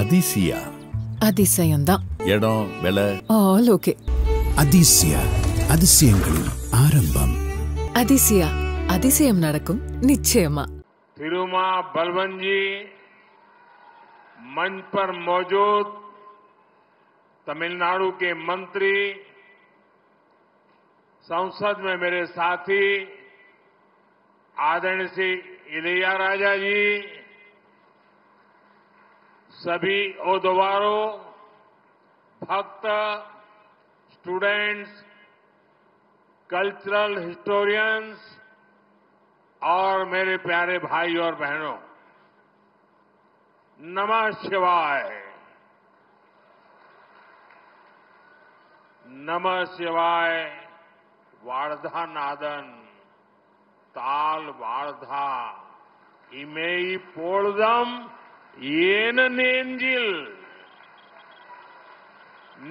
அதிசயா அதிசயம்தான். இடம் விலை all okay. Athisaya, அதிசயங்களின் ஆரம்பம். அதிசயா, அதிசயம் நடக்கும் நிச்சயமா. तिरुमा बलवन जी मंच पर मौजूद तमिलनाडु के मंत्री, संसद में मेरे साथी आदरणीय श्री इलैयाराजा जी, सभी ओदवारों, भक्त, स्टूडेंट्स, कल्चरल हिस्टोरियंस और मेरे प्यारे भाई और बहनों, नमः शिवाय। नमः शिवाय। वार्धा नादन ताल वार्धा इमेई पोळदम येन नेंजिल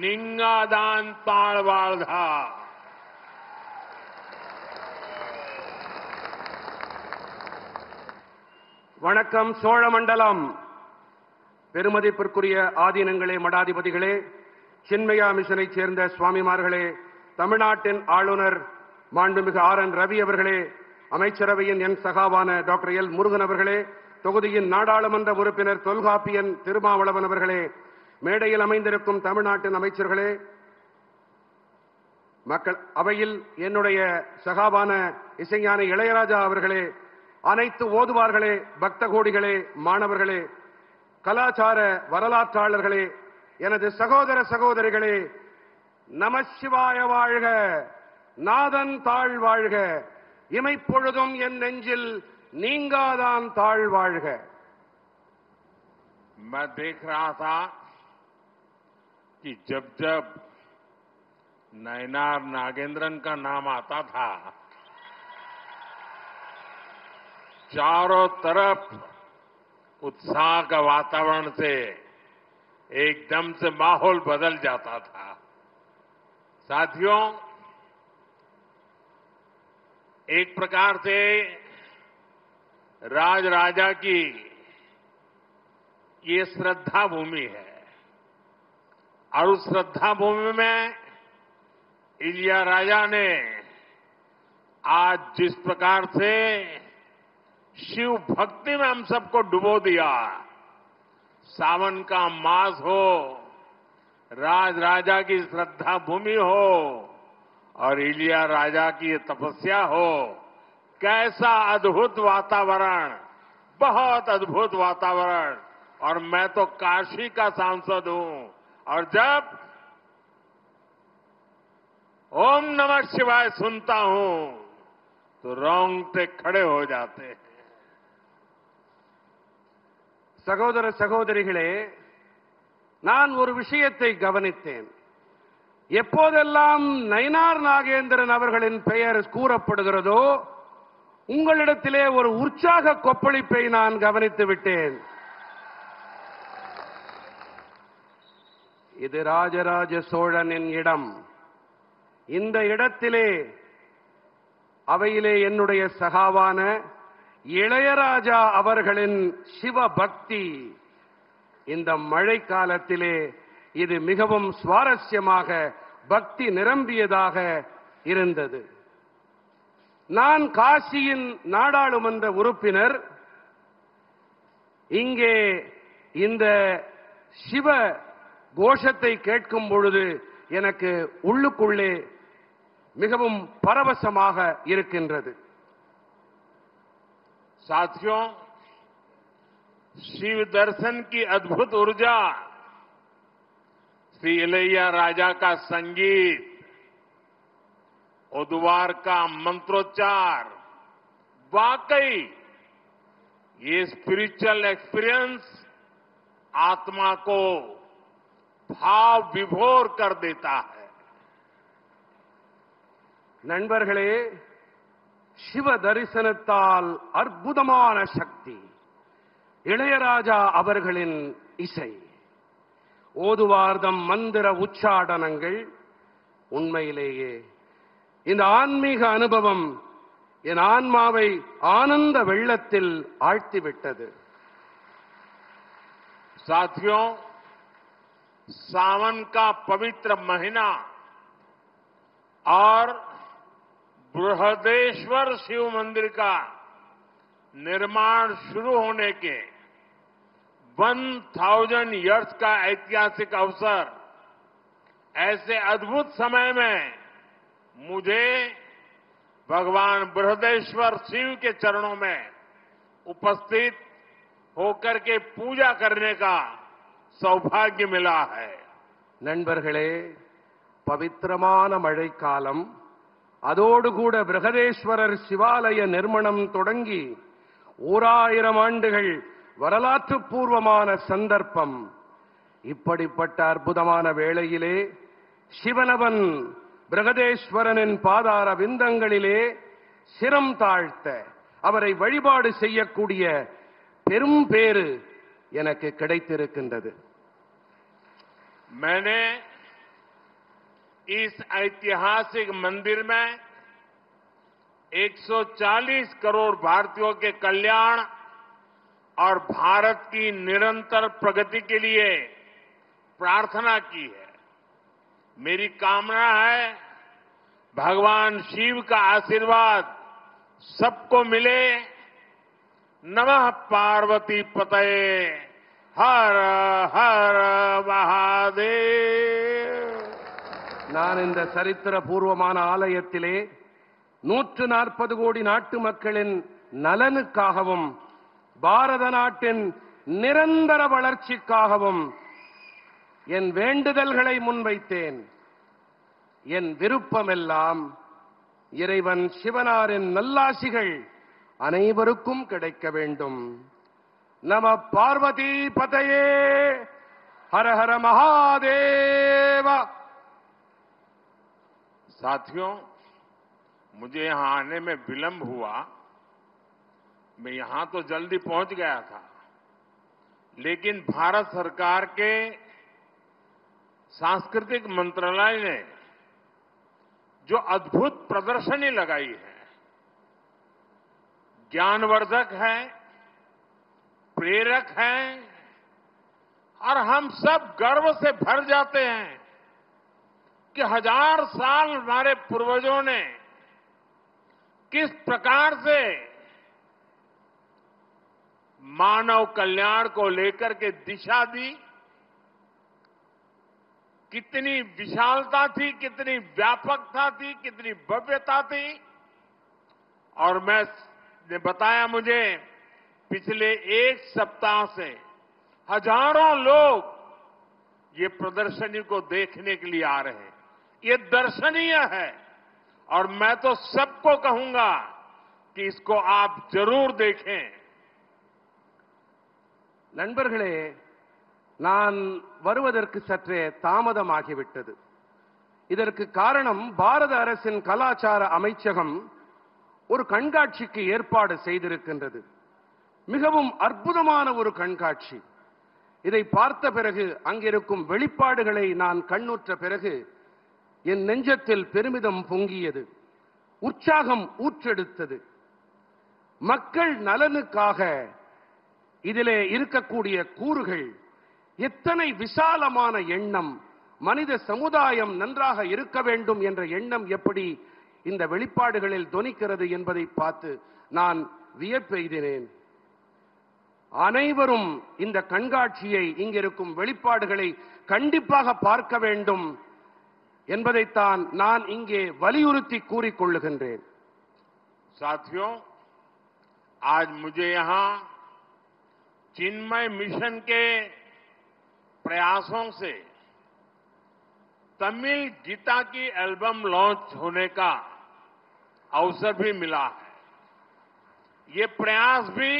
निंगादान ताल वार्धा। வணக்கம் சோழமண்டலம். பெருமதிப்பிற்குரிய ஆதீனங்களே, மடாதிபதிகளே, சின்மயா மிஷனைச் சேர்ந்த சுவாமிமார்களே, தமிழ்நாட்டின் ஆளுநர் மாண்புமிகு ஆர்.என். ரவி அவர்களே, அமைச்சரவையின் என் சகாவான டாக்டர் எல். முருகன் அவர்களே, தொகுதியின் நாடாளுமன்ற உறுப்பினர் தொல்காப்பியன் திருமாவளவன் அவர்களே, மேடையில் அமைந்திருக்கும் தமிழ்நாட்டின் அமைச்சர்களே, மக்கள் அவையில் என்னுடைய சகாவான இசைஞானி இளையராஜா அவர்களே, அனைத்து ஓதுவார்களே, பக்த கோடிகளே, மாணவர்களே, கலாச்சார வரலாற்றாளர்களே, எனது சகோதர சகோதரிகளே, நமசிவாய வாழ்க, நாதன் தாழ் வாழ்க, இமைப்பொழுதும் என் நெஞ்சில் நீங்காதான் தாழ் வாழ்க. मैं देख रहा था कि जब जब नयनार नागेंद्रन का नाम आता था, चारों तरफ उत्साह का वातावरण से एकदम से माहौल बदल जाता था। साथियों, एक प्रकार से राजराजा की ये श्रद्धा भूमि है और उस श्रद्धा भूमि में इलैयाराजा ने आज जिस प्रकार से शिव भक्ति में हम सबको डुबो दिया, सावन का मास हो, राजा की श्रद्धा भूमि हो और इलैयाराजा की तपस्या हो, कैसा अद्भुत वातावरण, बहुत अद्भुत वातावरण। और मैं तो काशी का सांसद हूं और जब ओम नमः शिवाय सुनता हूं तो रोंगटे खड़े हो जाते हैं। சகோதர சகோதரிகளே, நான் ஒரு விஷயத்தை கவனித்தேன். எப்போதெல்லாம் நயினார் நாகேந்திரன் அவர்களின் பெயர் கூறப்படுகிறதோ, உங்களிடத்திலே ஒரு உற்சாக கொப்பளிப்பை நான் கவனித்து விட்டேன். இது ராஜராஜ சோழனின் இடம். இந்த இடத்திலே அவையிலே என்னுடைய சகாவான இளையராஜா அவர்களின் சிவபக்தி இந்த மழை காலத்திலே இது மிகவும் சுவாரஸ்யமாக பக்தி நிரம்பியதாக இருந்தது. நான் காசியின் நாடாளுமன்ற உறுப்பினர். இங்கே இந்த சிவ கோஷத்தை கேட்கும் பொழுது எனக்கு உள்ளுக்குள்ளே மிகவும் பரவசமாக இருக்கின்றது. साथियों, शिव दर्शन की अद्भुत ऊर्जा, श्री इलैयाराजा का संगीत, ओदवार का मंत्रोच्चार, वाकई ये स्पिरिचुअल एक्सपीरियंस आत्मा को भाव विभोर कर देता है। நண்பர்களே, சிவ தரிசனத்தால் அற்புதமான சக்தி, இளையராஜா அவர்களின் இசை, ஓதுவார்தம் மந்திர உச்சாடனங்கள், உண்மையிலேயே இந்த ஆன்மீக அனுபவம் என் ஆன்மாவை ஆனந்த வெள்ளத்தில் ஆழ்த்திவிட்டது. साथियों, सावन का पवित्र महीना और बृहदेश्वर शिव मंदिर का निर्माण शुरू होने के 1000 ईयर्स का ऐतिहासिक अवसर, ऐसे अद्भुत समय में मुझे भगवान बृहदेश्वर शिव के चरणों में उपस्थित होकर के पूजा करने का सौभाग्य मिला है. நண்பர்களே, பவித்திரமான மழைக்காலம், அதோடு கூட பிரகதேஸ்வரர் சிவாலய நிர்மாணம் தொடங்கி 1000 ஆண்டுகள் வரலாற்று பூர்வமான சந்தர்ப்பம். இப்படிப்பட்ட அற்புதமான வேளையிலே சிவனவன் பிரகதேஸ்வரனின் பாதார விந்தங்களிலே சிரம் தாழ்த்த அவரை வழிபாடு செய்யக்கூடிய பெரும் பேறு எனக்கு கிடைத்திருக்கின்றது. मैंने इस ऐतिहासिक मंदिर में 140 करोड़ भारतीयों के कल्याण और भारत की निरंतर प्रगति के लिए प्रार्थना की है. मेरी कामना है भगवान शिव का आशीर्वाद सबको मिले. नमः पार्वती पतये, हर हर महादेव. நான் இந்த சரித்திர பூர்வமான ஆலயத்திலே 140 கோடி நாட்டு மக்களின் நலனுக்காகவும் பாரத நாட்டின் நிரந்தர வளர்ச்சிக்காகவும் என் வேண்டுதல்களை முன்வைத்தேன். என் விருப்பமெல்லாம் இறைவன் சிவனாரின் நல்லாசிகள் அனைவருக்கும் கிடைக்க வேண்டும். நம பார்வதி பதயே, ஹர ஹர மகாதேவ. साथियों, मुझे यहां आने में विलंब हुआ. मैं यहां तो जल्दी पहुंच गया था, लेकिन भारत सरकार के सांस्कृतिक मंत्रालय ने जो अद्भुत प्रदर्शनी लगाई है, ज्ञानवर्धक है, प्रेरक है और हम सब गर्व से भर जाते हैं कि 1000 साल हमारे पूर्वजों ने किस प्रकार से मानव कल्याण को लेकर के दिशा दी. कितनी विशालता थी, कितनी व्यापकता थी, कितनी भव्यता थी. और मैंने बताया, मुझे पिछले एक सप्ताह से हजारों लोग ये प्रदर्शनी को देखने के लिए आ रहे हैं. ये दर्शनीय है और मैं तो सबको कहूंगा कि इसको आप जरूर देखें. நண்பர்களே, நான் வருவதற்கு சற்றே தாமதமாகிவிட்டது. இதற்கு காரணம், பாரத அரசின் கலாச்சார அமைச்சகம் ஒரு கண்காட்சிக்கு ஏற்பாடு செய்திருக்கின்றது. மிகவும் அற்புதமான ஒரு கண்காட்சி. இதை பார்த்த பிறகு, அங்கிருக்கும் வெளிப்பாடுகளை நான் கண்ணுற்ற பிறகு என் நெஞ்சத்தில் பெருமிதம் பொங்கியது, உற்சாகம் ஊற்றெடுத்தது. மக்கள் நலனுக்காக இதிலே இருக்கக்கூடிய கூறுகள், எத்தனை விசாலமான எண்ணம், மனித சமுதாயம் நன்றாக இருக்க வேண்டும் என்ற எண்ணம் எப்படி இந்த வெளிப்பாடுகளில் தொனிக்கிறது என்பதை பார்த்து நான் வியப்பெய்தினேன். அனைவரும் இந்த கண்காட்சியை, இங்கிருக்கும் வெளிப்பாடுகளை கண்டிப்பாக பார்க்க வேண்டும் என்பதைத்தான் நான் இங்கே வலியுறுத்தி கூறிக்கொள்ளுகின்றேன். साथियों, आज मुझे यहां चिन्मय मिशन के प्रयासों से तमिल गीता की एल्बम लॉन्च होने का अवसर भी मिला है. ये प्रयास भी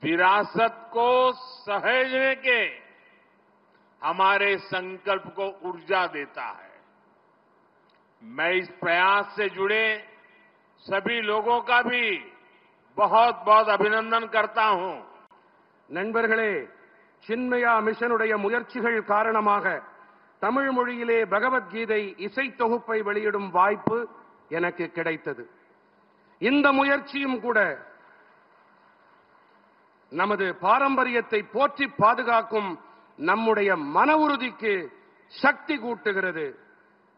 विरासत को सहेजने के हमारे संकल्प को ऊर्जा देता है. मैं इस प्रयास से जुड़े सभी लोगों का भी बहुत बहुत अभिनंदन करता हूं. நண்பர்களே, சின்மயா மிஷனுடைய முயற்சிகள் காரணமாக தமிழ் மொழியிலே பகவத்கீதை இசை தொகுப்பை வெளியிடும் வாய்ப்பு எனக்கு கிடைத்தது. இந்த முயற்சியும் கூட நமது பாரம்பரியத்தை போற்றி பாதுகாக்கும் நம்முடைய மன உறுதிக்கு சக்தி கூட்டுகிறது.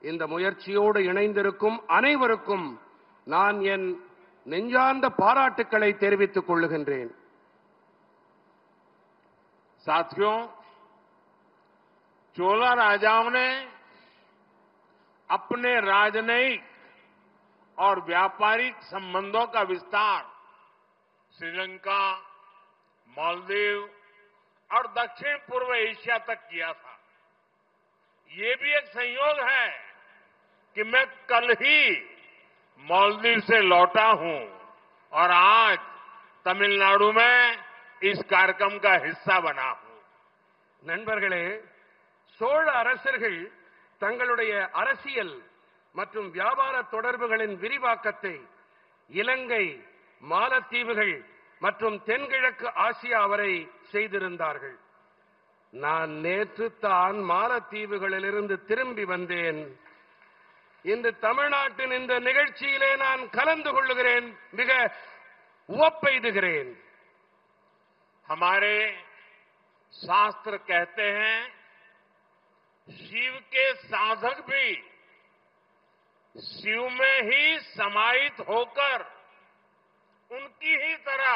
இந்த முயற்சியோடு இணைந்திருக்கும் அனைவருக்கும் நான் என் நெஞ்சார்ந்த பாராட்டுக்களை தெரிவித்துக் கொள்ளுகின்றேன். साथियों, चोला राजाओं ने अपने राजनयिक और व्यापारिक संबंधों का विस्तार श्रीलंका, मालदीव और दक्षिण पूर्व एशिया तक किया था. ये भी एक संयोग है कि मैं कल ही मालदीव से लौटा हूं और आज तमिलनाडु में इस कार्यक्रम का हिस्सा बना हूं. நண்பர்களே, சோழ அரசர்கள் தங்களுடைய அரசியல் மற்றும் வியாபார தொடர்புகளின் விரிவாக்கத்தை இலங்கை, மாலத்தீவுகள் மற்றும் தென்கிழக்கு ஆசியா வரை செய்திருந்தார்கள். நான் நேற்று தான் மாலத்தீவுகளிலிருந்து திரும்பி வந்தேன். இன்று தமிழ்நாட்டின் இந்த நிகழ்ச்சியிலே நான் கலந்து கொள்ளுகிறேன். மிக உவப்பெய்துகிறேன். हमारे शास्त्र कहते हैं शिव के साधक भी शिव में ही समाहित होकर उनकी ही तरह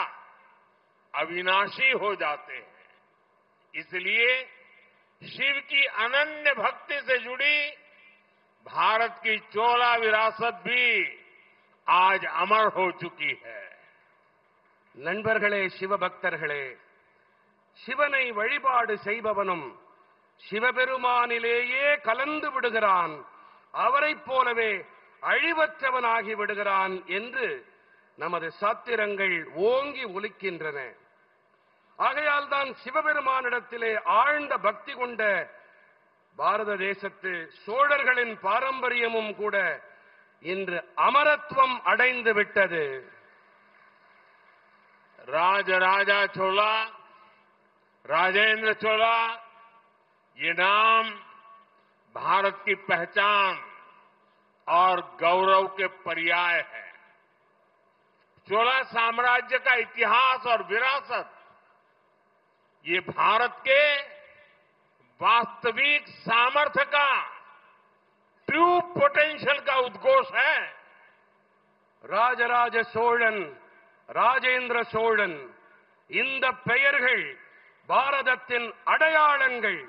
अविनाशी हो जाते हैं. इसलिए शिव की अनन्य भक्ति से जुड़ी भारत की चोला विरासत भी आज अमर हो चुकी है. நண்பர்களே, சிவபக்தர்களே, சிவனை வழிபாடு செய்பவனும் சிவபெருமானிலேயே கலந்து விடுகிறான், அவரைப் போலவே அழிவற்றவனாகி விடுகிறான் என்று நமது சாத்திரங்கள் ஓங்கி ஒலிக்கின்றன. ஆகையால் தான் சிவபெருமானிடத்திலே ஆழ்ந்த பக்தி கொண்ட பாரத தேசத்து சோழர்களின் பாரம்பரியமும் கூட இன்று அமரத்துவம் அடைந்து விட்டது. राजा चोला, राजेंद्र चोला, ये नाम भारत की पहचान और गौरव के पर्याय है. चोला साम्राज्य का इतिहास और विरासत ये भारत के वास्तविक सामर्थ्य का, ट्रू पोटेंशियल का उद्घोष है. ராஜராஜ சோழன், ராஜேந்திர சோழன், இந்த பெயர்கள் பாரதத்தின் அடையாளங்கள்,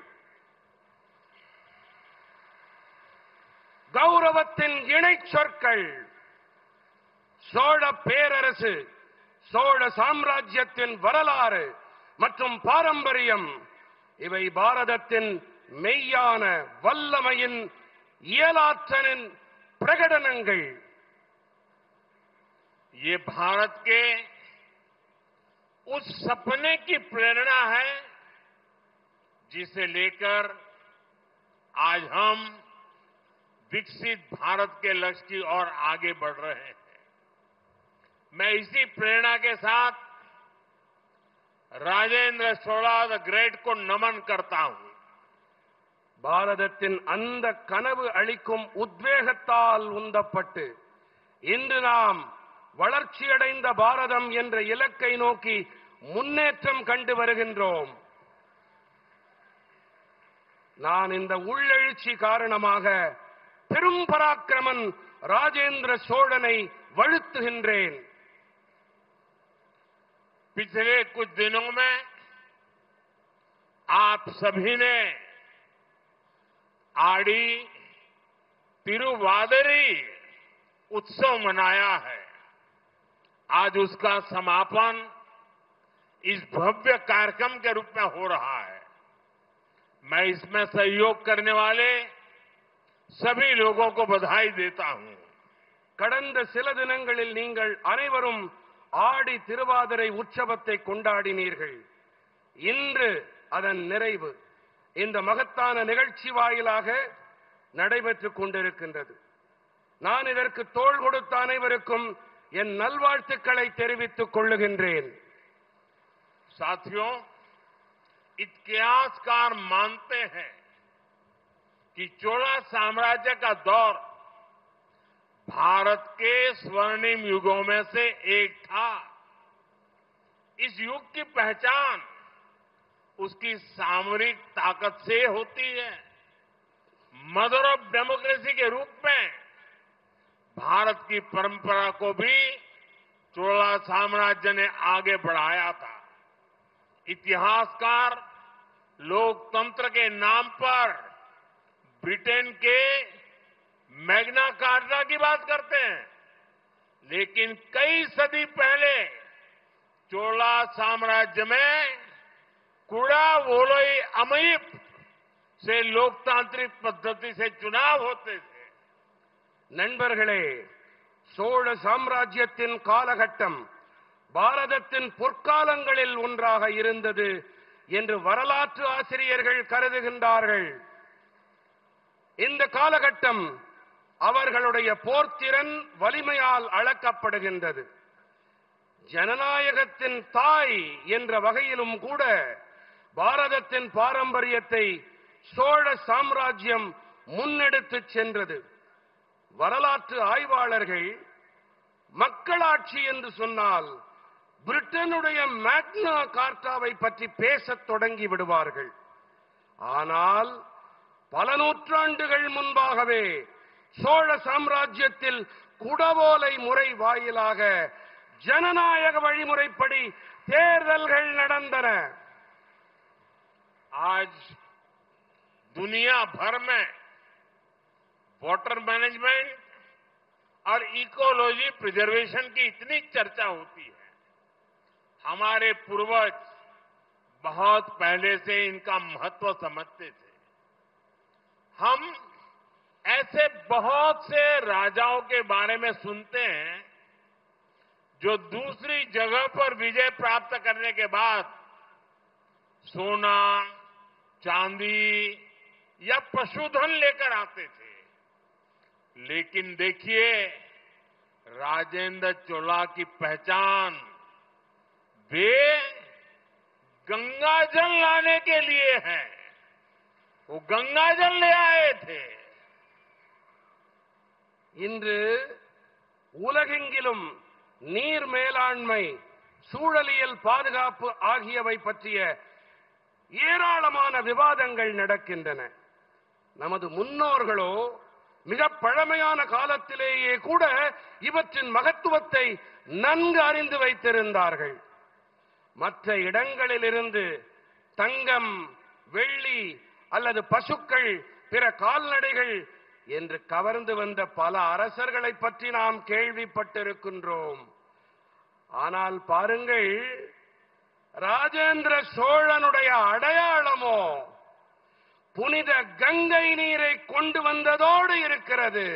கௌரவத்தின் இணை சொற்கள். சோழ பேரரசு, சோழ சாம்ராஜ்யத்தின் வரலாறு மற்றும் பாரம்பரியம் இவை பாரதத்தின் மெய்யான வல்லமையின் இயலாற்றலின் பிரகடனங்கள். ये भारत के उस सपने की प्रेरणा है जिसे लेकर आज हम विकसित भारत के लक्ष्य की ओर आगे बढ़ रहे हैं. मैं इसी प्रेरणा के साथ राजेंद्र चोला द ग्रेट को नमन करता हूं. பாரதத்தின் அந்த கனவு அளிக்கும் உத்வேகத்தால் உந்தப்பட்டு இன்று நாம் வளர்ச்சியடைந்த பாரதம் என்ற இலக்கை நோக்கி முன்னேற்றம் கண்டு வருகின்றோம். நான் இந்த உள்ளெழுச்சி காரணமாக பெரும் பராக்கிரமன் ராஜேந்திர சோழனை வழுத்துகின்றேன். पिछले कुछ दिनों में आप सभी ने आड़ी तिरुवादिरी उत्सव मनाया है. आज उसका समापन इस भव्य कार्यक्रम के रूप में हो रहा है. मैं इसमें सहयोग करने वाले सभी लोगों को बधाई देता हूं. கடந்த சில தினங்களில் நீங்கள் அனைவரும் ஆடி திருவாதிரை உற்சவத்தை கொண்டாடினீர்கள். இன்று அதன் நிறைவு இந்த மகத்தான நிகழ்ச்சி வாயிலாக நடைபெற்றுக் கொண்டிருக்கின்றது. நான் இதற்கு தோள் கொடுத்த அனைவருக்கும் என் நல்வாழ்த்துக்களை தெரிவித்துக் கொள்ளுகின்றேன். साथियों, इतिहासकार मानते हैं कि चोला साम्राज्य का दौर भारत के स्वर्णिम युगों में से एक था. इस युग की पहचान उसकी सामरिक ताकत से होती है। मदर ऑफ डेमोक्रेसी के रूप में भारत की परंपरा को भी चोला साम्राज्य ने आगे बढ़ाया था। इतिहासकार लोकतंत्र के नाम पर ब्रिटेन के मैग्ना कार्टा की बात करते हैं, लेकिन कई सदी पहले चोला साम्राज्य में कुड़ा वोलोई अमयिप से लोकतांत्रिक पद्धति से चुनाव होते थे। நண்பர்களே, சோழ சாம்ராஜ்யத்தின் காலகட்டம் பாரதத்தின் பொற்காலங்களில் ஒன்றாக இருந்தது என்று வரலாற்று ஆசிரியர்கள் கருதுகின்றார்கள். இந்த காலகட்டம் அவர்களுடைய போர்த்திறன் வலிமையால் அளக்கப்படுகின்றது. ஜனநாயகத்தின் தாய் என்ற வகையிலும் கூட பாரதத்தின் பாரம்பரியத்தை சோழ சாம்ராஜ்யம் முன்னெடுத்துச் சென்றது. வரலாற்று ஆய்வாளர்கள் மக்களாட்சி என்று சொன்னால் பிரிட்டனுடைய மேக்னா கார்ட்டாவை பற்றி பேசத் தொடங்கி விடுவார்கள். ஆனால் பல நூற்றாண்டுகள் முன்பாகவே சோழ சாம்ராஜ்யத்தில் குடவோலை முறை வாயிலாக ஜனநாயக வழிமுறைப்படி தேர்தல்கள் நடந்தன. आज दुनिया भर में वाटर मैनेजमेंट और इकोलॉजी प्रिजर्वेशन की इतनी चर्चा होती है। हमारे पूर्वज बहुत पहले से इनका महत्व समझते थे। हम ऐसे बहुत से राजाओं के बारे में सुनते हैं जो दूसरी जगह पर विजय प्राप्त करने के बाद सोना, चांदी या पशुधन लेकर आते थे। लेकिन देखिए, राजेंद्र चोला की पहचान वे गंगाजल लाने के लिए है। वो गंगाजल ले आए थे। இன்று உலகெங்கிலும் நீர் மேலாண்மை, சூழலியல் பாதுகாப்பு ஆகியவை பற்றிய ஏராளமான விவாதங்கள் நடக்கின்றன. நமது முன்னோர்களோ மிக பழமையான காலத்திலேயே கூட இவற்றின் மகத்துவத்தை நன்கு அறிந்து வைத்திருந்தார்கள். மற்ற இடங்களிலிருந்து தங்கம், வெள்ளி அல்லது பசுக்கள், பிற கால்நடைகள் என்று கவர்ந்து வந்த பல அரசர்களை பற்றி நாம் கேள்விப்பட்டிருக்கின்றோம். ஆனால் பாருங்கள், ராஜேந்திர சோழனுடைய அடையாளமோ புனித கங்கை நீரை கொண்டு வந்ததோடு இருக்கிறது.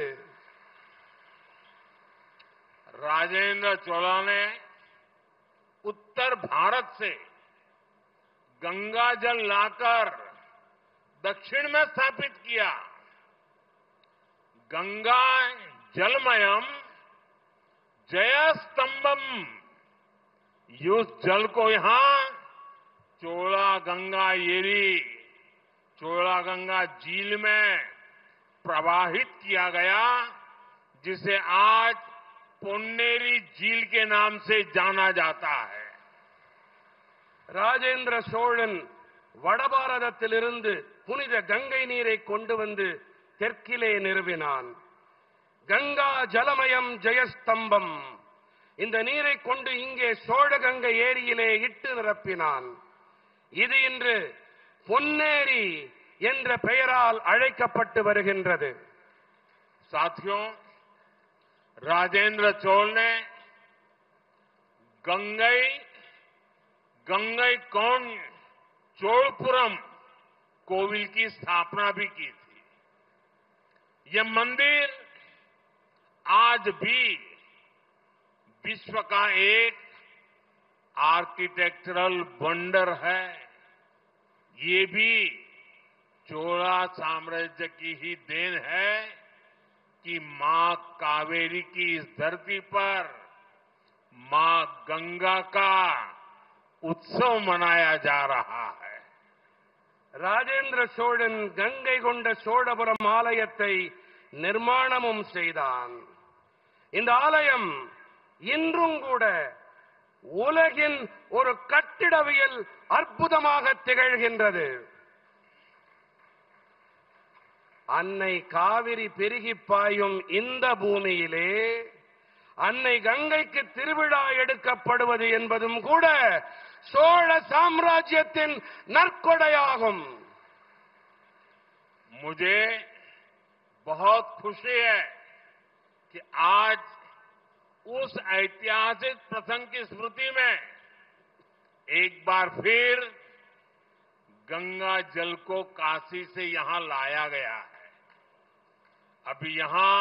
राजेंद्र चोला ने उत्तर भारत से गंगा जल लाकर दक्षिण में स्थापित किया। गंगा जलमयम जयस्तंभम, उस जल को यहां चोला गंगा एरी, चोला गंगा झील में प्रवाहित किया गया, जिसे आज பொன்னேரி झील के नाम से जाना जाता है। ராஜேந்திர சோழன் வடபாரதத்திலிருந்து புனித கங்கை நீரை கொண்டு வந்து தெற்கிலே நிறுவினான். கங்கா ஜலமயம் ஜெயஸ்தம்பம், இந்த நீரை கொண்டு இங்கே சோழ கங்கை ஏரியிலே இட்டு நிரப்பினான். இது இன்று பொன்னேரி என்ற பெயரால் அழைக்கப்பட்டு வருகின்றது. साथियों, राजेंद्र चोल ने गंगईकोंड चोलपुरम कोविल की स्थापना भी की थी। यह मंदिर आज भी विश्व का एक आर्किटेक्चरल वंडर है। ये भी चोला साम्राज्य की ही देन है कि मां कावेरी की इस धरती पर मां गंगा का उत्सव मनाया जा रहा है। ராஜேந்திர சோழன் கங்கை கொண்ட சோழபுரம் ஆலயத்தை நிர்மாணமும் செய்தான். இந்த ஆலயம் இன்றும் கூட உலகின் ஒரு கட்டிடவியல் அற்புதமாக திகழ்கின்றது. அன்னை காவிரி பெருகி பாயும் இந்த பூமியிலே அன்னை கங்கைக்கு திருவிழா எடுக்கப்படுவது என்பதும் கூட சோழ சாம்ராஜ்யத்தின் நற்கொடையாகும். मुझे बहुत खुशी है कि आज उस ऐतिहासिक प्रसंग की स्मृति में एक बार फिर गंगा जल को काशी से यहां लाया गया है। अभी यहां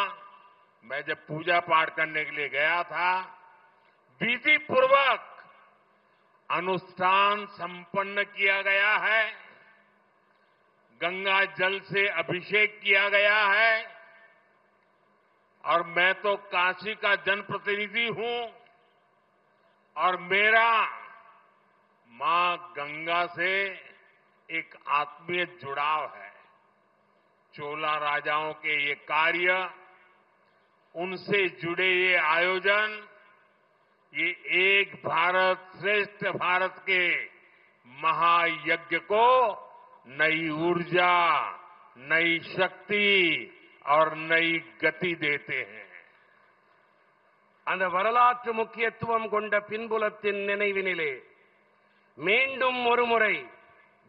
मैं जब पूजा पाठ करने के लिए गया था, विधि पूर्वक अनुष्ठान संपन्न किया गया है, गंगा जल से अभिषेक किया गया है। और मैं तो काशी का जनप्रतिनिधि हूं और मेरा मां गंगा से एक आत्मीय जुड़ाव है। चोला राजाओं के ये कार्य, उनसे जुड़े ये आयोजन, ये एक भारत श्रेष्ठ भारत के महायज्ञ को नई ऊर्जा, नई शक्ति और नई गति देते हैं. அந்த வரலாற்று முக்கியத்துவம் கொண்ட பின்புலத்தின் நினைவினிலே மீண்டும் ஒருமுறை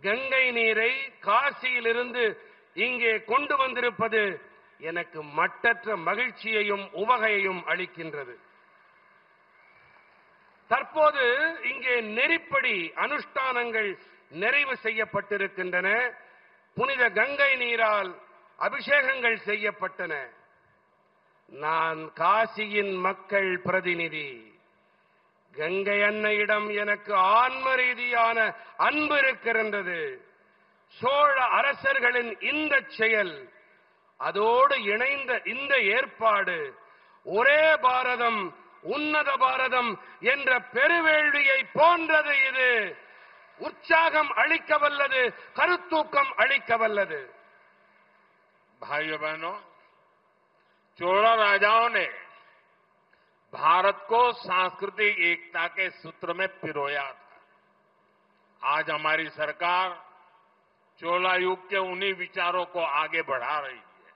கங்கை நீரை காசியிலிருந்து இங்கே கொண்டு வந்திருப்பது எனக்கு மட்டற்ற மகிழ்ச்சியையும் உவகையையும் அளிக்கின்றது. தற்போது இங்கே நெறிப்படி அனுஷ்டானங்கள் நிறைவு செய்யப்பட்டிருக்கின்றன. புனித கங்கை நீரால் அபிஷேகங்கள் செய்யப்பட்டன. நான் காசியின் மக்கள் பிரதிநிதி. கங்கை அன்னையிடம் எனக்கு ஆன்ம ரீதியான அன்பு இருக்கின்றது. சோழ அரசர்களின் இந்த செயல், அதோடு இணைந்த இந்த ஏற்பாடு ஒரே பாரதம் உன்னத பாரதம் என்ற பெருவேள்வியை போன்றது. இது उत्साहम अलिकवल्लது, करुत्तूकम अलिकवल्लது. भाइयों बहनों, चोला राजाओं ने भारत को सांस्कृतिक एकता के सूत्र में पिरोया था. आज हमारी सरकार चोला युग के उन्हीं विचारों को आगे बढ़ा रही है.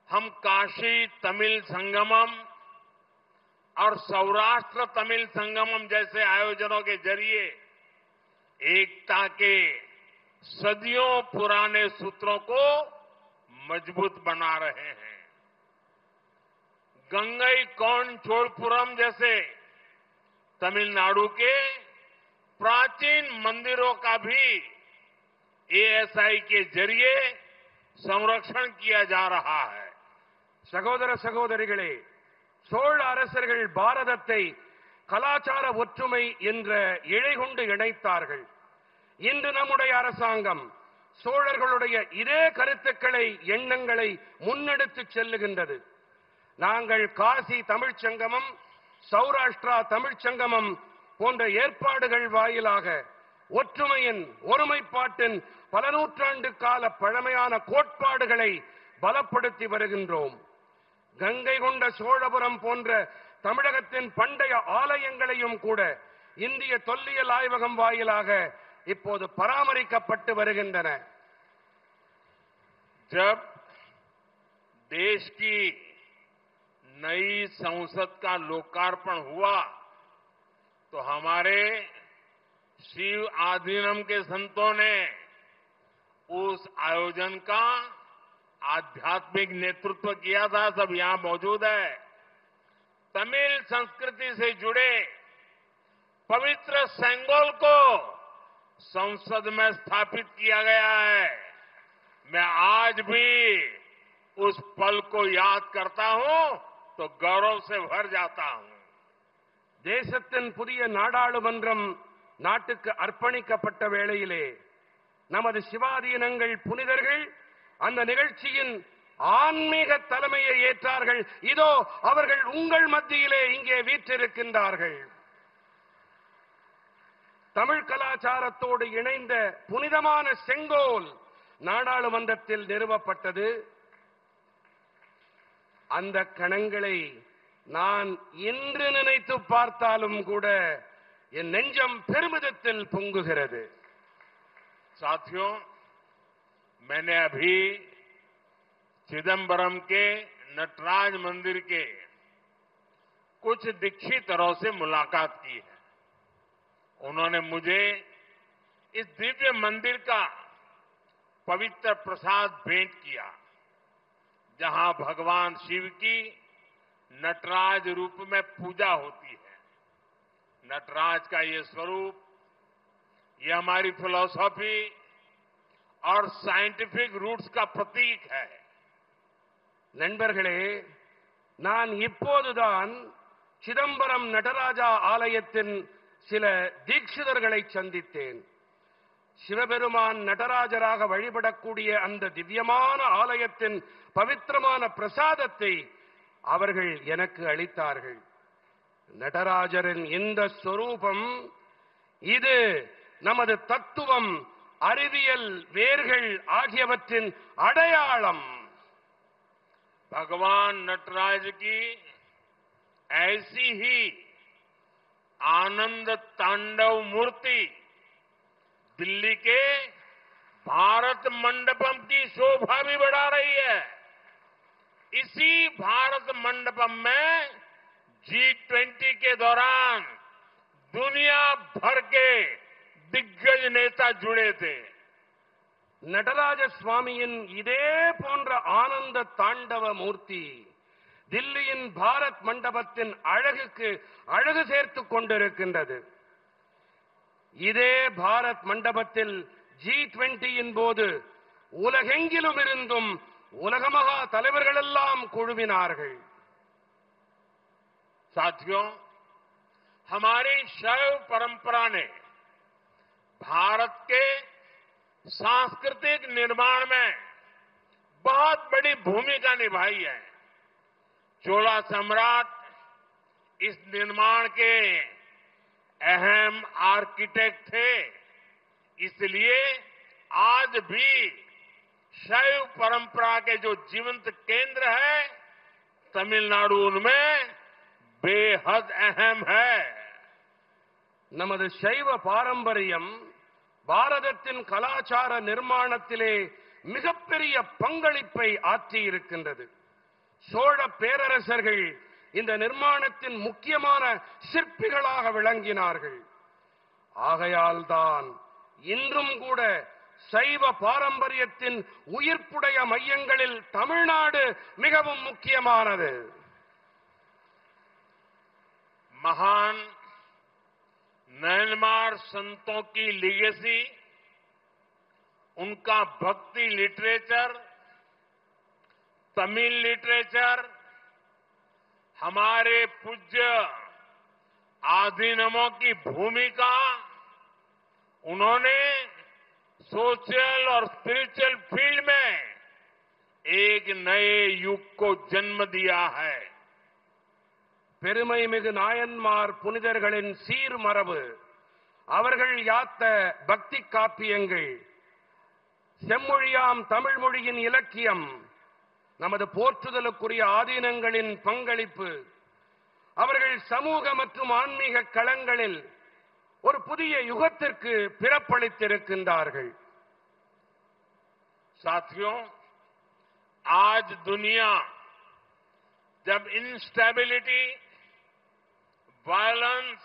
हम काशी तमिल संगमम और सौराष्ट्र तमिल संगमम जैसे आयोजनों के जरिए एकता के सदियों पुराने सूत्रों को मजबूत बना रहे हैं. गंगई कौन चोलपुरम जैसे तमिलनाडु के प्राचीन मंदिरों का भी एएसआई के जरिए संरक्षण किया जा रहा है. சகோதர சகோதரிகளே, சோழ அரசர்கள் பாரதத்தை கலாச்சார ஒற்றுமை என்ற இழை கொண்டு இணைத்தார்கள். இன்று நம்முடைய அரசாங்கம் சோழர்களுடைய இதே கருத்துக்களை, எண்ணங்களை முன்னெடுத்து செல்லுகின்றது. நாங்கள் காசி தமிழ்ச் சங்கமம், சௌராஷ்டிரா தமிழ்ச் சங்கமம் போன்ற ஏற்பாடுகள் வாயிலாக ஒற்றுமையின், ஒருமைப்பாட்டின் பல நூற்றாண்டு கால பழமையான கோட்பாடுகளை பலப்படுத்தி வருகின்றோம். கங்கை கொண்ட சோழபுரம் போன்ற தமிழகத்தின் பண்டைய ஆலயங்களையும் கூட இந்திய தொல்லியல் ஆய்வகம் வாயிலாக இப்போது பராமரிக்கப்பட்டு வருகின்றன. जब देश की नई संसद का लोकार्पण हुआ तो हमारे शिव आधीनम के संतों ने उस आयोजन का आध्यात्मिक नेतृत्व किया था. सब यहां मौजूद है. तमिल संस्कृति से जुड़े पवित्र सेंगोल को संसद में स्थापित किया गया है. मैं आज भी उस पल को याद करता हूं तो गौरव से भर जाता हूं. தேசத்தின் புதிய நாடாளுமன்றம் நாட்டுக்கு அர்ப்பணிக்கப்பட்ட வேளையிலே நமது சிவாதீனங்கள் புனிதர்கள் அந்த நிகழ்ச்சியின் ஆன்மீக தலைமையை ஏற்றார்கள். இதோ அவர்கள் உங்கள் மத்தியிலே இங்கே வீற்றிருக்கின்றார்கள். தமிழ் கலாச்சாரத்தோடு இணைந்த புனிதமான செங்கோல் நாடாளுமன்றத்தில் நிறுவப்பட்டது. அந்த கணங்களை நான் இன்று நினைத்து பார்த்தாலும் கூட என் நெஞ்சம் பெருமிதத்தில் பொங்குகிறது. साथियों, मैंने अभी चिदंबरम के नटराज मंदिर के कुछ दीक्षितरों से मुलाकात की है. उन्होंने मुझे इस दिव्य मंदिर का पवित्र प्रसाद भेंट किया, जहां भगवान शिव की नटराज रूप में पूजा होती है. नटराज का ये स्वरूप, ये हमारी फिलॉसफी और साइंटिफिक रूट्स का प्रतीक है. நண்பர்களே, நான் இப்போதுதான் சிதம்பரம் நடராஜா ஆலயத்தின் சில தீட்சிதர்களை சந்தித்தேன். சிவபெருமான் நடராஜராக வழிபடக்கூடிய அந்த திவ்யமான ஆலயத்தின் பவித்திரமான பிரசாதத்தை அவர்கள் எனக்கு அளித்தார்கள். நடராஜரின் இந்த ஸ்வரூபம், இது நமது தத்துவம், அறிவியல் வேர்கள் ஆகியவற்றின் அடையாளம். भगवान नटराज की ऐसी ही आनंद तांडव मूर्ति दिल्ली के भारत मंडपम की शोभा भी बढ़ा रही है. इसी भारत मंडपम में G20 के दौरान दुनिया भर के दिग्गज नेता जुड़े थे. நடராஜ சுவாமியின் இதே போன்ற ஆனந்த தாண்டவ மூர்த்தி தில்லியின் பாரத் மண்டபத்தின் அழகுக்கு அழகு சேர்த்துக் கொண்டிருக்கின்றது. இதே பாரத் மண்டபத்தில் G20 போது உலகெங்கிலும் இருந்தும் உலக மகா தலைவர்கள் எல்லாம் குழுமினார்கள். साथियों, हमारी शैव परंपरा ने भारत के सांस्कृतिक निर्माण में बहुत बड़ी भूमिका निभाई है. चोला सम्राट इस निर्माण के अहम आर्किटेक्ट थे. इसलिए आज भी शैव परंपरा के जो जीवंत केंद्र है, तमिलनाडु उनमें बेहद अहम है. நமது சைவ பாரம்பரியம் பாரதத்தின் கலாச்சார நிர்மாணத்திலே மிகப்பெரிய பங்களிப்பை ஆற்றியிருக்கின்றது. சோழ பேரரசர்கள் இந்த நிர்மாணத்தின் முக்கியமான சிற்பிகளாக விளங்கினார்கள். ஆகையால்தான் இன்றும் கூட சைவ பாரம்பரியத்தின் உயிர்ப்புடைய மையங்களில் தமிழ்நாடு மிகவும் முக்கியமானது. महान म्यांमार संतों की लीगेसी, उनका भक्ति लिटरेचर, तमिल लिटरेचर, हमारे पूज्य आधीनमों की भूमिका, उन्होंने सोशल और स्पिरिचुअल फील्ड में एक नए युग को जन्म दिया है. பெருமைமிகு நாயன்மார் புனிதர்களின் சீர்மரபு, அவர்கள் யாத்த பக்தி காப்பியங்கள், செம்மொழியாம் தமிழ் மொழியின் இலக்கியம், நமது போற்றுதலுக்குரிய ஆதீனங்களின் பங்களிப்பு, அவர்கள் சமூக மற்றும் ஆன்மீக களங்களில் ஒரு புதிய யுகத்திற்கு பிறப்பளித்திருக்கின்றார்கள். साथियों, आज दुनिया जब इंस्टेबिलिटी, वायलेंस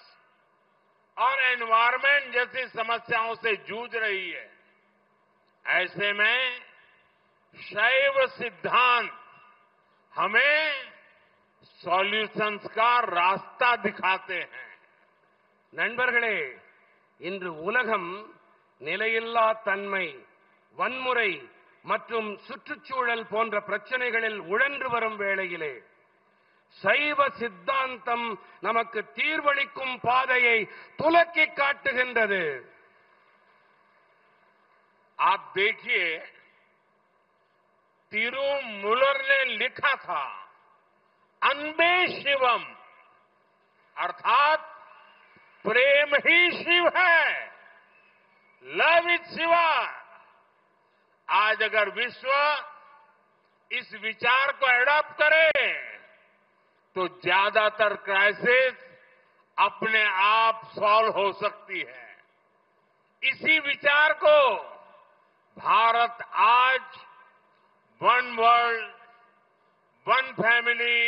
और एनवायरमेंट जैसी समस्याओं से जूझ रही है, ऐसे में शैव सिद्धांत हमें सॉल्यूशंस का रास्ता दिखाते हैं. நண்பர்களே, இன்று உலகம் நிலையில்லா தன்மை, வன்முறை மற்றும் சுற்றுச்சூழல் போன்ற பிரச்சனைகளில் உழன்று வரும் வேளையிலே சைவ சித்தாந்தம் நமக்கு தீர்வளிக்கும் பாதையை துலக்கி காட்டுகின்றது. आप देखिए, तिरुमूलर ने लिखा था, अनबे शिवम, अर्थात प्रेम ही शिव है, लव इज शिवा. आज अगर विश्व इस विचार को एडॉप्ट करे तो ज्यादातर क्राइसिस अपने आप सॉल्व हो सकती है। इसी विचार को भारत आज one world, one family,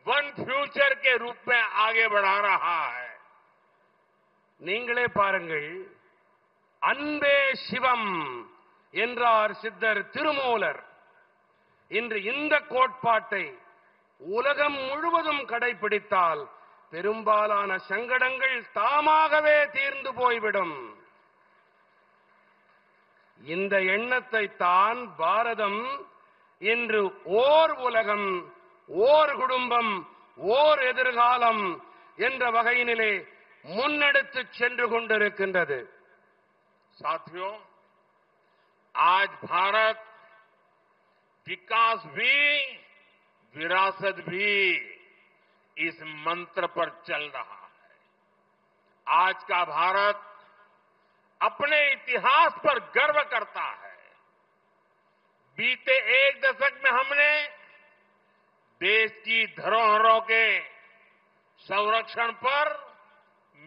one future के रूप में आगे बढ़ा रहा है। நீங்களே பாருங்கள், அன்பே சிவம் என்றார் சித்தர் திருமூலர். இன்று இந்த கோட்பாட்டை உலகம் முழுவதும் கடைபிடித்தால் பெரும்பாலான சங்கடங்கள் தாமாகவே தீர்ந்து போய்விடும். இந்த எண்ணத்தை தான் பாரதம் இன்று ஓர் உலகம், ஓர் குடும்பம், ஓர் எதிர்காலம் என்ற வகையினிலே முன்னெடுத்து சென்று கொண்டிருக்கின்றது. साथियों, आज भारत विकास भी, विरासत भी इस मंत्र पर चल रहा है। आज का भारत अपने इतिहास पर गर्व करता है। बीते एक दशक में हमने देश की धरोहरों के संरक्षण पर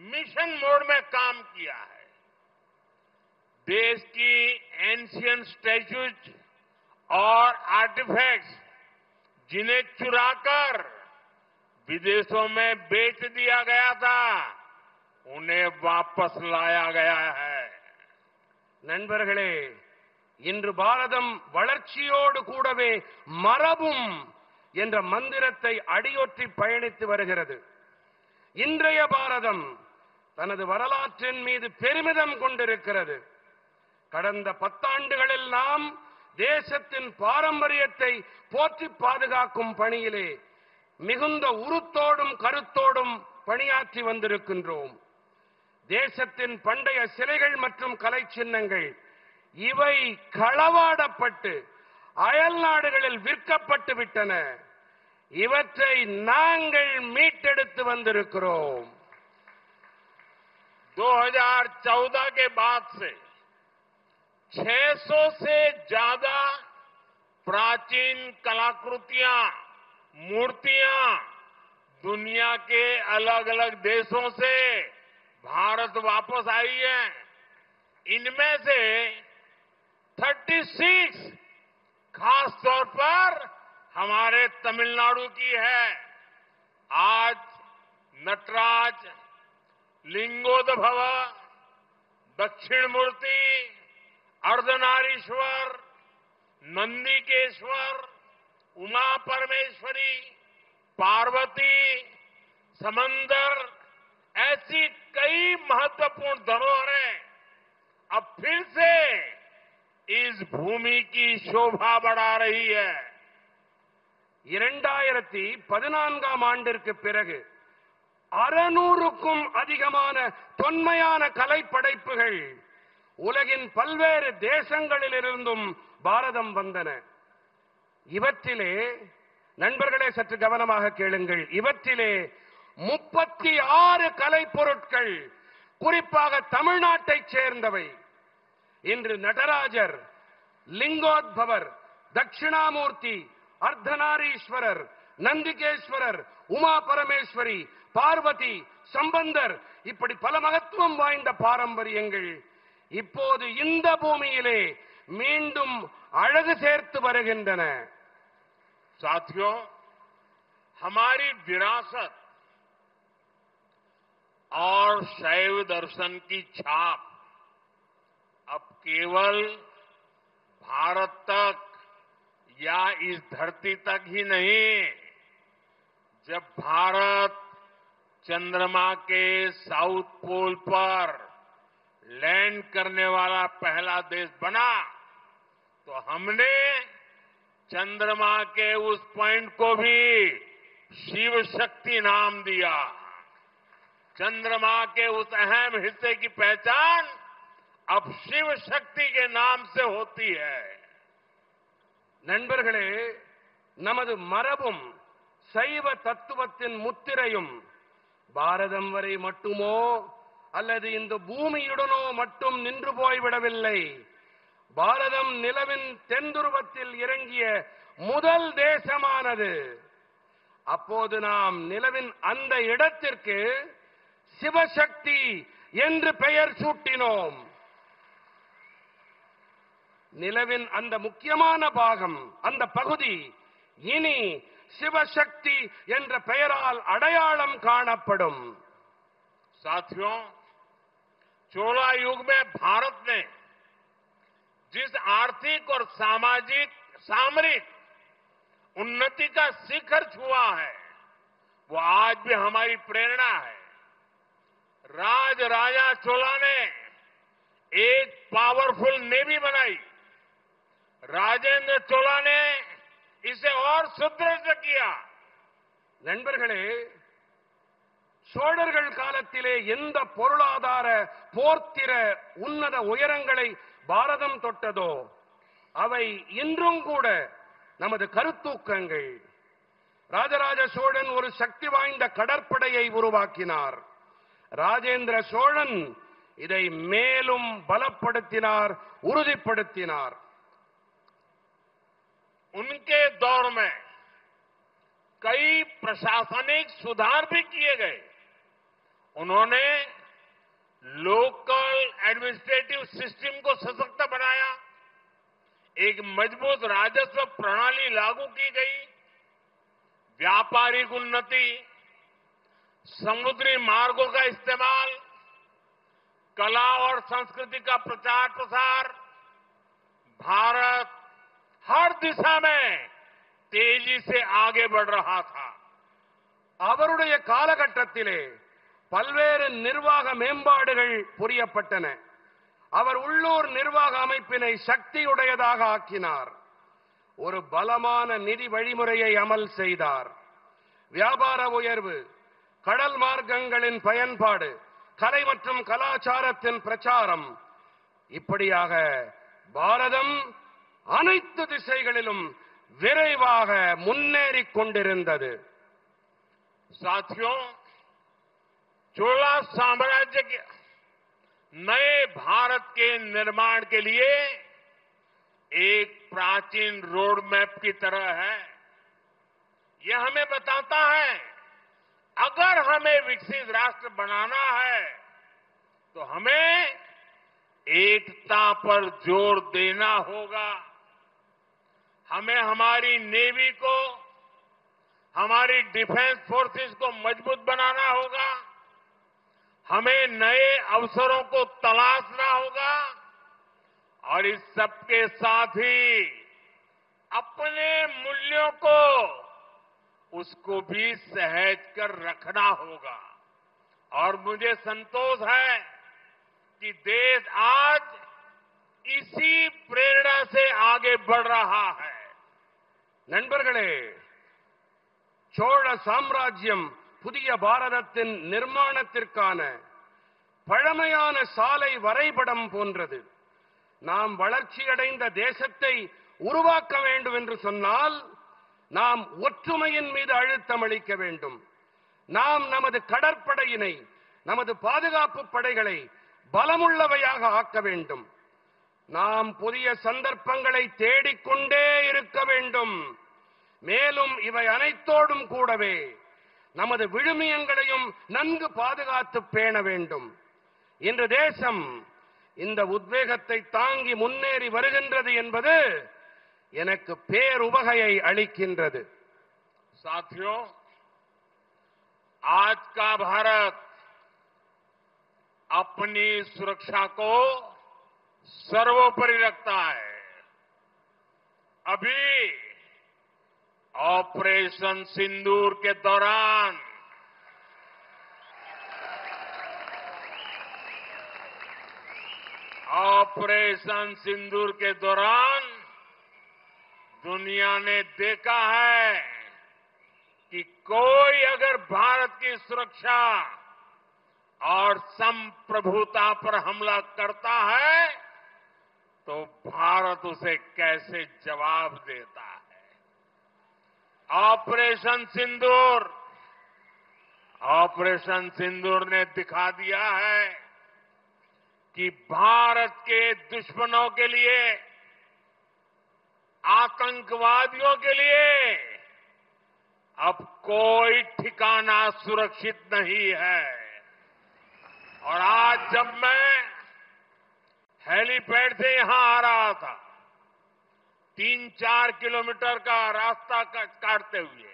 मिशन मोड में काम किया है। देश की एंशिएंट स्टैच्यूज और आर्टिफैक्ट्स जिन्हें चुराकर विदेशों में बेच दिया गया था, उन्हें वापस लाया गया है। நண்பர்களே, இன்று பாரதம் வளர்ச்சியோடு கூடவே மரபும் என்ற மந்திரத்தை அடியொற்றி பயணித்து வருகிறது. இன்றைய பாரதம் தனது வரலாற்றின் மீது பெருமிதம் கொண்டிருக்கிறது. கடந்த 10 ஆண்டுகளில் நாம் தேசத்தின் பாரம்பரியத்தை போற்றி பாதுகாக்கும் பணியிலே மிகுந்த உறுத்தோடும் கருத்தோடும் பணியாற்றி வந்திருக்கின்றோம். தேசத்தின் பண்டைய சிலைகள் மற்றும் கலை சின்னங்கள் இவை களவாடப்பட்டு அயல் நாடுகளில் விற்கப்பட்டு விட்டன. இவற்றை நாங்கள் மீட்டெடுத்து வந்திருக்கிறோம். 2014 के बाद से 600 से ज्यादा प्राचीन कलाकृतियां, मूर्तियां दुनिया के अलग अलग देशों से भारत वापस आई है। इनमें से 36 खास तौर पर हमारे तमिलनाडु की है। आज नटराज, लिंगोद्भव, दक्षिण मूर्ति, अर्धनारीश्वर, नंदिकेश्वर, उमा परमेश्वरी, पार्वती, समंदर, ऐसी कई महत्वपूर्ण धरोहरें अब फिर से इस भूमि की शोभा बढ़ा रही है। 2014ஆம் ஆண்டிற்கு பிறகு 600க்கும் அதிகமான தொன்மையான கலைப்படைப்புகள் உலகின் பல்வேறு தேசங்களிலிருந்தும் பாரதம் வந்தன. இவற்றிலே நண்பர்களே சற்று கவனமாக கேளுங்கள். இவற்றிலே 36 கலைப்பொருட்கள் குறிப்பாக தமிழ்நாட்டைச் சேர்ந்தவை. இன்று நடராஜர், லிங்கோத்பவர், தட்சிணாமூர்த்தி, அர்த்தநாரீஸ்வரர், நந்திகேஸ்வரர், உமா பரமேஸ்வரி, பார்வதி, சம்பந்தர், இப்படி பல மகத்துவம் வாய்ந்த பாரம்பரியங்கள் இப்போது இந்த பூமியிலே மீண்டும் அழகு சேர்த்து வருகின்றன. साथियों, हमारी विरासत और शैव दर्शन की छाप अब केवल भारत तक या इस धरती तक ही नहीं, जब भारत चंद्रमा के साउथ पोल पर लैंड करने वाला पहला देश बना, तो हमने चंद्रमा के उस पॉइंट को भी शिव शक्ति नाम दिया। चंद्रमा के उस अहम हिस्से की पहचान अब शिव शक्ति के नाम से होती है। நண்பர்களே, நமது மரபும் சைவ தத்துவத்தின் முத்திரையும் பாரதம் வரை மட்டுமோ அல்லது இந்த பூமியுடனோ மட்டும் நின்று போய்விடவில்லை. பாரதம் நிலவின் தென்துருவத்தில் இறங்கிய முதல் தேசமானது. அப்போது நாம் நிலவின் அந்த இடத்திற்கு சிவசக்தி என்று பெயர் சூட்டினோம். நிலவின் அந்த முக்கியமான பாகம், அந்த பகுதி இனி சிவசக்தி என்ற பெயரால் அடையாளம் காணப்படும். साथियों, चोला युग में भारत ने जिस आर्थिक और सामरिक उन्नति का शिखर छुआ है, वो आज भी हमारी प्रेरणा है. राजा चोला ने एक पावरफुल नेवी बनाई. राजेंद्र चोला ने इसे और सुदृढ़ किया. நண்பர்களே, சோழர்கள் காலத்திலே எந்த பொருளாதார போர்த்திர உன்னத உயரங்களை பாரதம் தொட்டதோ அவை இன்றும் கூட நமது கருத்தூக்கங்கள். ராஜராஜ சோழன் ஒரு சக்தி வாய்ந்த கடற்படையை உருவாக்கினார். ராஜேந்திர சோழன் இதை மேலும் பலப்படுத்தினார், உறுதிப்படுத்தினார். उनके दौर में कई प्रशासनिक सुधार भी किए गए. उन्होंने लोकल एडमिनिस्ट्रेटिव सिस्टम को सशक्त बनाया. एक मजबूत राजस्व प्रणाली लागू की गई. व्यापारिक उन्नति, समुद्री मार्गों का इस्तेमाल, कला और संस्कृति का प्रचार प्रसार. भारत हर दिशा में तेजी से आगे बढ़ रहा था. அவருடைய காலகட்டத்திலே பல்வேறு நிர்வாக மேம்பாடுகள் புரியப்பட்டன. அவர் உள்ளூர் நிர்வாக அமைப்பினை சக்தியுடையதாக ஆக்கினார். ஒரு பலமான நிதி வழிமுறையை அமல் செய்தார். வியாபார உயர்வு, கடல் மார்க்கங்களின் பயன்பாடு, கலை மற்றும் கலாச்சாரத்தின் பிரச்சாரம், இப்படியாக பாரதம் அனைத்து திசைகளிலும் விரைவாக முன்னேறிக் கொண்டிருந்தது. साथियों, चोला साम्राज्य के नए भारत के निर्माण के लिए एक प्राचीन रोड मैप की तरह है. यह हमें बताता है अगर हमें विकसित राष्ट्र बनाना है तो हमें एकता पर जोर देना होगा. हमें हमारी नेवी को, हमारी डिफेंस फोर्सेस को मजबूत बनाना होगा. हमें नए अवसरों को तलाशना होगा और इस सबके साथ ही अपने मूल्यों को, उसको भी सहेज कर रखना होगा. और मुझे संतोष है कि देश आज इसी प्रेरणा से आगे बढ़ रहा है. நண்பர்களே, சோழ சாம்ராஜ்யம் புதிய பாரதத்தின் நிர்மாணத்திற்கான பழமையான சாலை வரைபடம் போன்றது. நாம் வளர்ச்சியடைந்த தேசத்தை உருவாக்க வேண்டும் என்று சொன்னால் நாம் ஒற்றுமையின் மீது அழுத்தம் அளிக்க வேண்டும். நாம் நமது கடற்படையினை, நமது பாதுகாப்பு படைகளை பலமுள்ளவையாக ஆக்க வேண்டும். நாம் புதிய சந்தர்ப்பங்களை தேடிக்கொண்டே இருக்க வேண்டும். மேலும் இவை அனைத்தோடும் கூடவே நமது விழுமியங்களையும் நன்கு பாதுகாத்து பேண வேண்டும். இன்று தேசம் இந்த உத்வேகத்தை தாங்கி முன்னேறி வருகின்றது என்பது எனக்கு பேருவகையை அளிக்கின்றது. साथियों, आज का भारत अपनी सुरक्षा को सर्वोपरि रखता है. अभी ऑपरेशन सिंदूर के दौरान दुनिया ने देखा है कि कोई अगर भारत की सुरक्षा और संप्रभुता पर हमला करता है तो भारत उसे कैसे जवाब देता है. ऑपरेशन सिंदूर ने दिखा दिया है कि भारत के दुश्मनों के लिए, आतंकवादियों के लिए अब कोई ठिकाना सुरक्षित नहीं है। और आज जब मैं हेलीपैड से यहां आ रहा था, 3-4 किलोमीटर का रास्ता काटते हुए,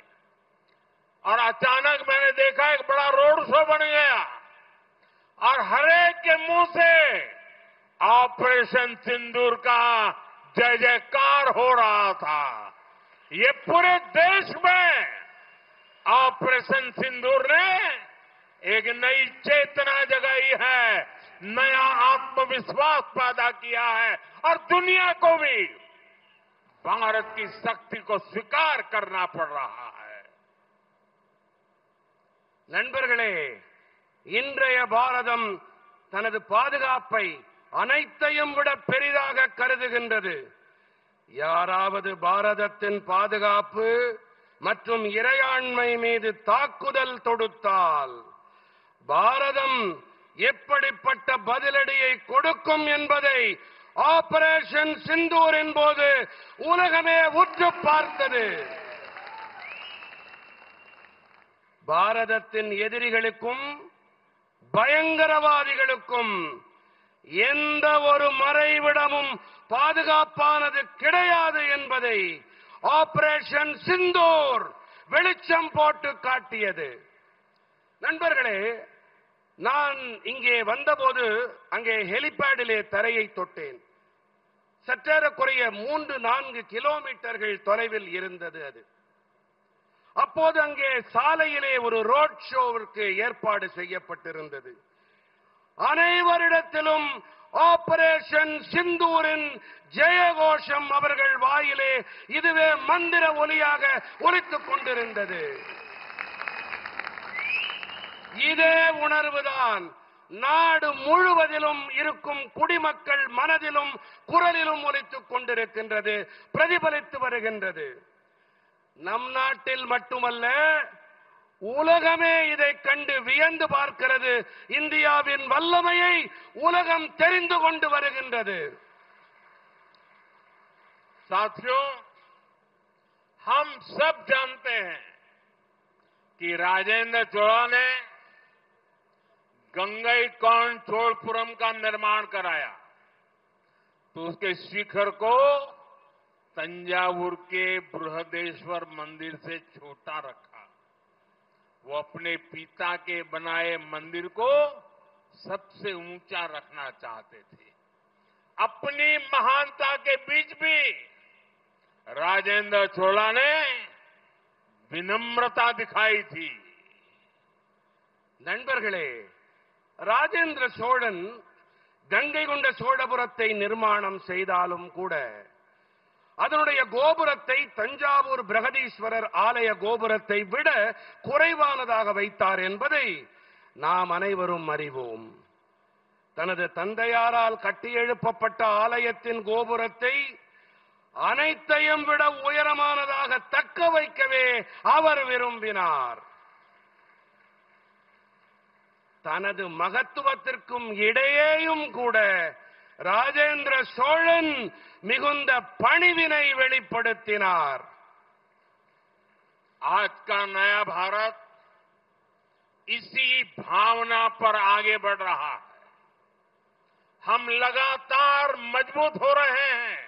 और अचानक मैंने देखा एक बड़ा रोड शो बन गया और हर एक के मुंह से ऑपरेशन सिंदूर का जय जयकार हो रहा था। ये पूरे देश में ऑपरेशन सिंदूर ने एक नई चेतना जगाई है, नया आत्मविश्वास पैदा किया है और दुनिया को भी भारत की शक्ति को स्वीकार करना पड़ रहा है। நண்பர்களே, இன்றைய பாரதம் தனது பாதுகாப்பை அனைத்தையும் விட பெரிதாக கருதுகின்றது. யாராவது பாரதத்தின் பாதுகாப்பு மற்றும் இறையாண்மை மீது தாக்குதல் தொடுத்தால் பாரதம் எப்படிப்பட்ட பதிலடியை கொடுக்கும் என்பதை ஆபரேஷன் சிந்தூரின் போது உலகமே உற்று பார்த்தது. பாரதத்தின் எதிரிகளுக்கும் பயங்கரவாதிகளுக்கும் எந்த ஒரு மறைவிடமும் பாதுகாப்பானது கிடையாது என்பதை ஆபரேஷன் சிந்தூர் வெளிச்சம் போட்டு காட்டியது. நண்பர்களே, நான் இங்கே வந்தபோது அங்கே ஹெலிபேடிலே தரையை தொட்டேன். சற்றேறக்குறைய 3-4 கிலோமீட்டர்கள் தொலைவில் இருந்தது அது. அப்போது அங்கே சாலையிலே ஒரு ரோட் ஷோவிற்கு ஏற்பாடு செய்யப்பட்டிருந்தது. அனைவரிடத்திலும் ஆபரேஷன் சிந்தூரின் ஜெயகோஷம் அவர்கள் வாயிலே இதுவே மந்திர ஒலியாக ஒலித்துக் கொண்டிருந்தது. இதே உணர்வுதான் நாடு முழுவதிலும் இருக்கும் குடிமக்கள் மனதிலும் குரலிலும் ஒலித்துக் கொண்டிருக்கின்றது, பிரதிபலித்து வருகின்றது. நம் நாட்டில் மட்டுமல்ல, உலகமே இதை கண்டு வியந்து பார்க்கிறது. இந்தியாவின் வல்லமையை உலகம் தெரிந்து கொண்டு வருகின்றது. साथियों, हम सब जानते हैं कि राजेंद्र चोला ने गंगईकोंड चोलपुरम का निर्माण कराया तो उसके शिखर को तंजावुर के बृहदेश्वर मंदिर से छोटा रखा। वो अपने पिता के बनाए मंदिर को सबसे ऊंचा रखना चाहते थे। अपनी महानता के बीच भी राजेंद्र चोला ने विनम्रता दिखाई थी। நண்பர்களே, ராஜேந்திர சோழன் கங்கை கொண்ட சோழபுரத்தை நிர்மாணம் செய்தாலும் கூட அதனுடைய கோபுரத்தை தஞ்சாவூர் பிரகதீஸ்வரர் ஆலய கோபுரத்தை விட குறைவானதாக வைத்தார் என்பதை நாம் அனைவரும் அறிவோம். தனது தந்தையாரால் கட்டியெழுப்பப்பட்ட ஆலயத்தின் கோபுரத்தை அனைத்தையும் விட உயரமானதாக தக்க வைக்கவே அவர் விரும்பினார். தனது மகத்துவத்திற்கும் இடையேயும் கூட ராஜேந்திர சோழன் மிகுந்த பணிவினை வெளிப்படுத்தினார். आज का नया भारत इसी भावना पर आगे बढ़ रहा है। हम लगातार मजबूत हो रहे हैं,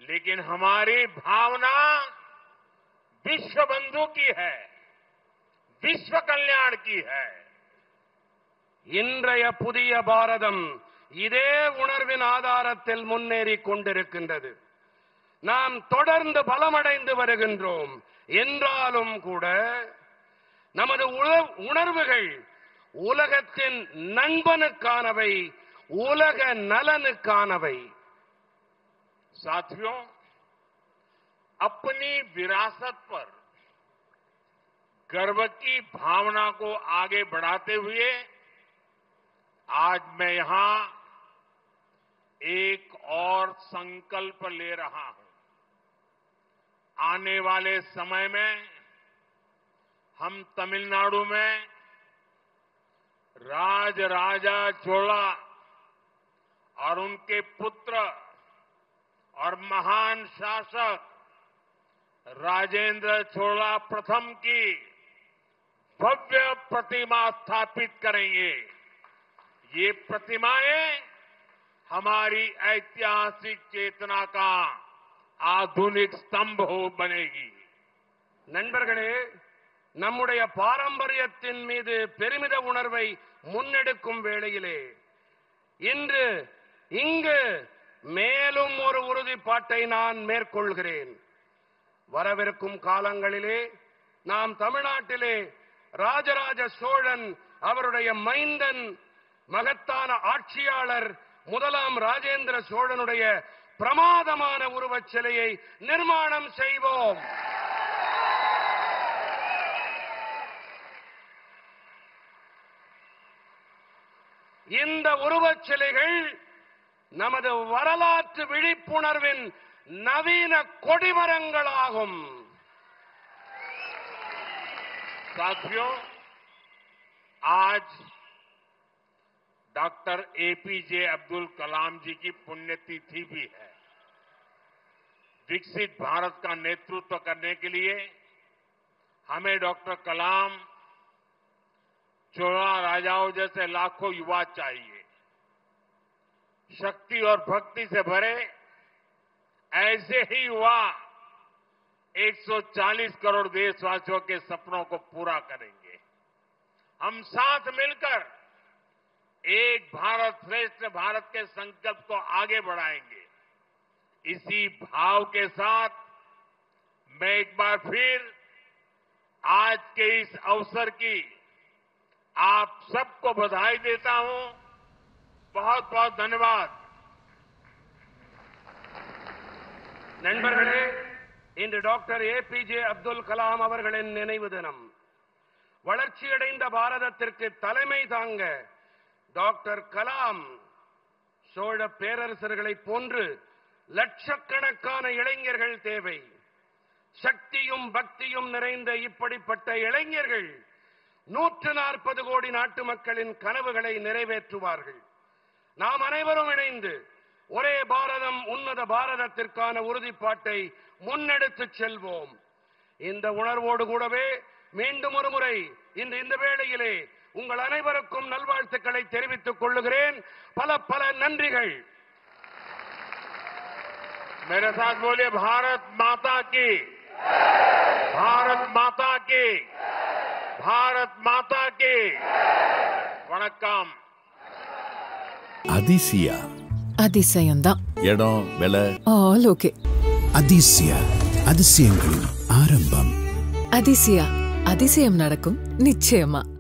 लेकिन हमारी भावना विश्व बंधु की है, विश्व कल्याण की है। இன்றைய புதிய பாரதம் இதே உணர்வின் ஆதாரத்தில் முன்னேறிக் கொண்டிருக்கின்றது. நாம் தொடர்ந்து பலமடைந்து வருகின்றோம் என்றாலும் கூட நமது உணர்வுகள் உலகத்தின் நண்பனுக்கானவை, உலக நலனுக்கானவை. साथियों, अपनी विरासत पर गर्व की भावना को आगे बढ़ाते हुए आज मैं यहां एक और संकल्प ले रहा हूं। आने वाले समय में हम तमिलनाडु में राजराजा चोला और उनके पुत्र और महान शासक राजेंद्र चोला प्रथम की भव्य प्रतिमा स्थापित करेंगे। ये प्रतिमाएं हमारी ऐतिहासिक चेतना का आधुनिक स्तंभ हो बनेगी। நண்பர்களே, நம்முடைய பாரம்பரியத்தின் மீது பெருமித உணர்வை முன்னெடுக்கும் வேளையிலே இன்று இங்கு மேலும் ஒரு உறுதிப்பாட்டை நான் மேற்கொள்கிறேன். வரவிருக்கும் காலங்களிலே நாம் தமிழ்நாட்டிலே ராஜராஜ சோழன் அவருடைய மைந்தன் மகத்தான ஆட்சியாளர் முதலாம் ராஜேந்திர சோழனுடைய பிரமாதமான உருவச் சிலையை நிர்மாணம் செய்வோம். இந்த உருவச் சிலைகள் நமது வரலாற்று விழிப்புணர்வின் नवीन कोडिमरंगलागुम। साथियों, आज डॉक्टर एपीजे अब्दुल कलाम जी की पुण्यतिथि भी है। विकसित भारत का नेतृत्व करने के लिए हमें डॉक्टर कलाम, चोला राजाओं जैसे लाखों युवा चाहिए। शक्ति और भक्ति से भरे ऐसे ही युवा 140 करोड़ देशवासियों के सपनों को पूरा करेंगे। हम साथ मिलकर एक भारत श्रेष्ठ भारत के संकल्प को आगे बढ़ाएंगे। इसी भाव के साथ मैं एक बार फिर आज के इस अवसर की आप सबको बधाई देता हूं। बहुत बहुत धन्यवाद। நண்பர்களே, இன்று டாக்டர் ஏபிஜே அப்துல் கலாம் அவர்களின் நினைவு தினம். வளர்ச்சியடைந்த பாரதத்திற்கு தலைமை தாங்க டாக்டர் கலாம் சோழ பேரரசர்களைப் போன்று லட்சக்கணக்கான இளைஞர்கள் தேவை. சக்தியும் பக்தியும் நிறைந்த இப்படிப்பட்ட இளைஞர்கள் 140 கோடி நாட்டு மக்களின் கனவுகளை நிறைவேற்றுவார்கள். நாம் அனைவரும் இணைந்து ஒரே பாரதம் உன்னத பாரதத்திற்கான உறுதிப்பாட்டை முன்னெடுத்துச் செல்வோம். இந்த உணர்வோடு கூடவே மீண்டும் ஒரு முறை இந்த வேளையிலே உங்கள் அனைவருக்கும் நல்வாழ்த்துக்களை தெரிவித்துக் கொள்கிறேன். பல பல நன்றிகள். मेरे साथ बोलिए भारत माता की, भारत माता की, भारत माता की। வணக்கம். அதிசயா அதிசயம்தான். இடம் விலை ஆல் ஓகே. அதிசயா அதிசயங்களின் ஆரம்பம். அதிசயா அதிசயம் நடக்கும் நிச்சயமா.